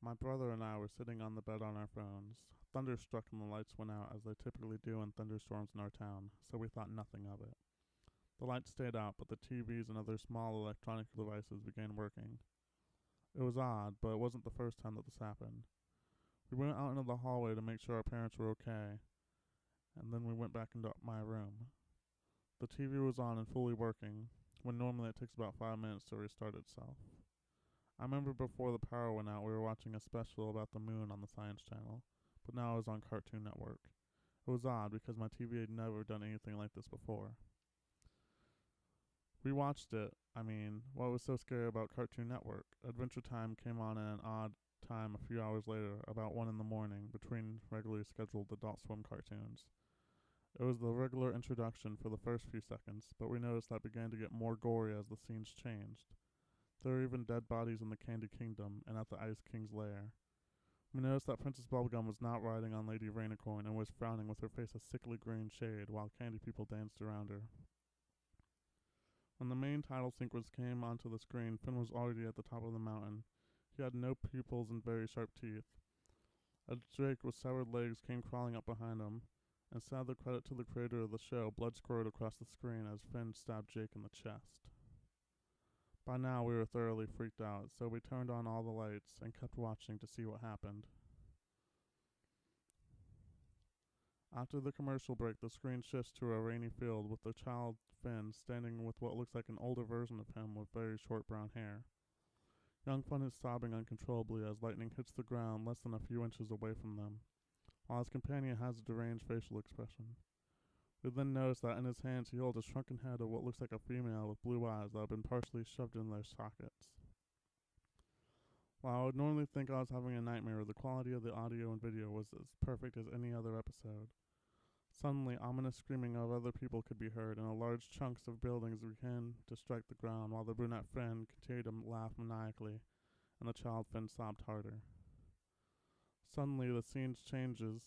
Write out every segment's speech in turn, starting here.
My brother and I were sitting on the bed on our phones. Thunder struck and the lights went out as they typically do in thunderstorms in our town, so we thought nothing of it. The lights stayed out, but the TVs and other small electronic devices began working. It was odd, but it wasn't the first time that this happened. We went out into the hallway to make sure our parents were okay, and then we went back into my room. The TV was on and fully working, when normally it takes about 5 minutes to restart itself. I remember before the power went out, we were watching a special about the moon on the Science Channel, but now it was on Cartoon Network. It was odd because my TV had never done anything like this before. We watched it. What was so scary about Cartoon Network? Adventure Time came on at an odd time a few hours later, about 1 in the morning, between regularly scheduled Adult Swim cartoons. It was the regular introduction for the first few seconds, but we noticed that began to get more gory as the scenes changed. There were even dead bodies in the Candy Kingdom and at the Ice King's lair. We noticed that Princess Bubblegum was not riding on Lady Rainicorn and was frowning with her face a sickly green shade while candy people danced around her. When the main title sequence came onto the screen, Finn was already at the top of the mountain. He had no pupils and very sharp teeth. A drake with severed legs came crawling up behind him, and sad the credit to the creator of the show, blood squirted across the screen as Finn stabbed Jake in the chest. By now we were thoroughly freaked out, so we turned on all the lights and kept watching to see what happened. After the commercial break, the screen shifts to a rainy field with the child Finn standing with what looks like an older version of him with very short brown hair. Young Finn is sobbing uncontrollably as lightning hits the ground less than a few inches away from them, while his companion has a deranged facial expression. We then notice that in his hands he holds a shrunken head of what looks like a female with blue eyes that have been partially shoved in their sockets. While I would normally think I was having a nightmare, the quality of the audio and video was as perfect as any other episode. Suddenly, ominous screaming of other people could be heard, and large chunks of buildings began to strike the ground, while the brunette Finn continued to laugh maniacally, and the child Finn sobbed harder. Suddenly, the scene changes,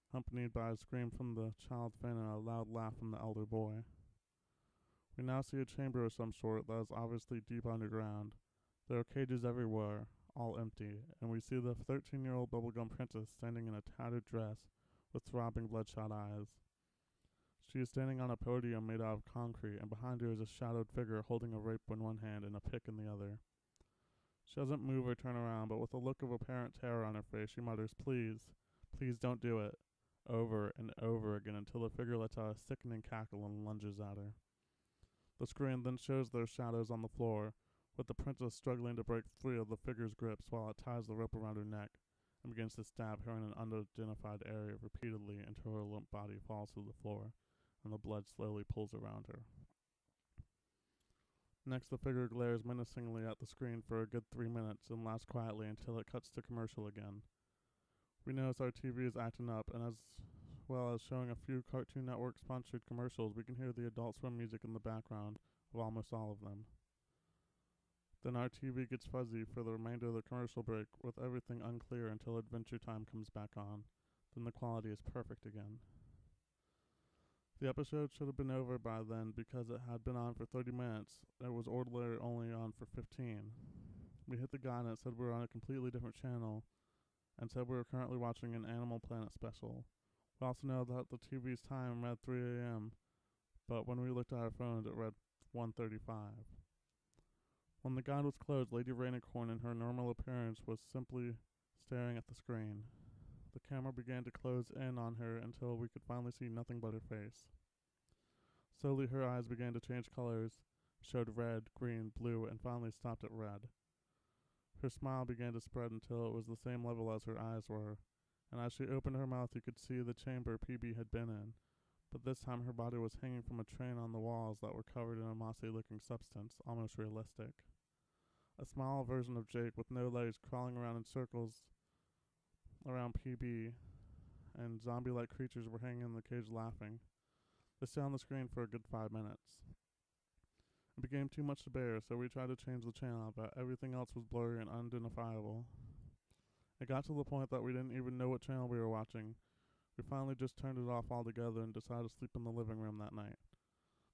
accompanied by a scream from the child Finn and a loud laugh from the elder boy. We now see a chamber of some sort that is obviously deep underground. There are cages everywhere, all empty, and we see the 13-year-old bubblegum princess standing in a tattered dress with throbbing bloodshot eyes. She is standing on a podium made out of concrete, and behind her is a shadowed figure holding a rope in one hand and a pick in the other. She doesn't move or turn around, but with a look of apparent terror on her face, she mutters, "Please, please don't do it," over and over again until the figure lets out a sickening cackle and lunges at her. The screen then shows their shadows on the floor, with the princess struggling to break free of the figure's grips while it ties the rope around her neck and begins to stab her in an unidentified area repeatedly until her limp body falls to the floor and the blood slowly pools around her. Next, the figure glares menacingly at the screen for a good 3 minutes and laughs quietly until it cuts to commercial again. We notice our TV is acting up, and as well as showing a few Cartoon Network sponsored commercials, we can hear the Adult Swim music in the background of almost all of them. Then our TV gets fuzzy for the remainder of the commercial break, with everything unclear until Adventure Time comes back on. Then the quality is perfect again. The episode should have been over by then because it had been on for 30 minutes. It was ordinarily only on for 15. We hit the guy and it said we were on a completely different channel and said we were currently watching an Animal Planet special. We also know that the TV's time read 3 a.m., but when we looked at our phones it read 1:35. When the guide was closed, Lady Rainicorn in her normal appearance was simply staring at the screen. The camera began to close in on her until we could finally see nothing but her face. Slowly her eyes began to change colors, showed red, green, blue, and finally stopped at red. Her smile began to spread until it was the same level as her eyes were, and as she opened her mouth you could see the chamber PB had been in, but this time her body was hanging from a train on the walls that were covered in a mossy-looking substance, almost realistic. A small version of Jake with no legs crawling around in circles around PB, and zombie-like creatures were hanging in the cage laughing. They stayed on the screen for a good 5 minutes. It became too much to bear, so we tried to change the channel, but everything else was blurry and unidentifiable. It got to the point that we didn't even know what channel we were watching. We finally just turned it off altogether and decided to sleep in the living room that night.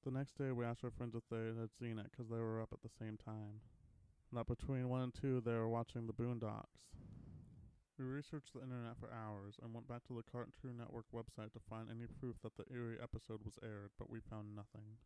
The next day we asked our friends if they had seen it because they were up at the same time. That between 1 and 2 they were watching the Boondocks. We researched the internet for hours and went back to the Cartoon Network website to find any proof that the eerie episode was aired, but we found nothing.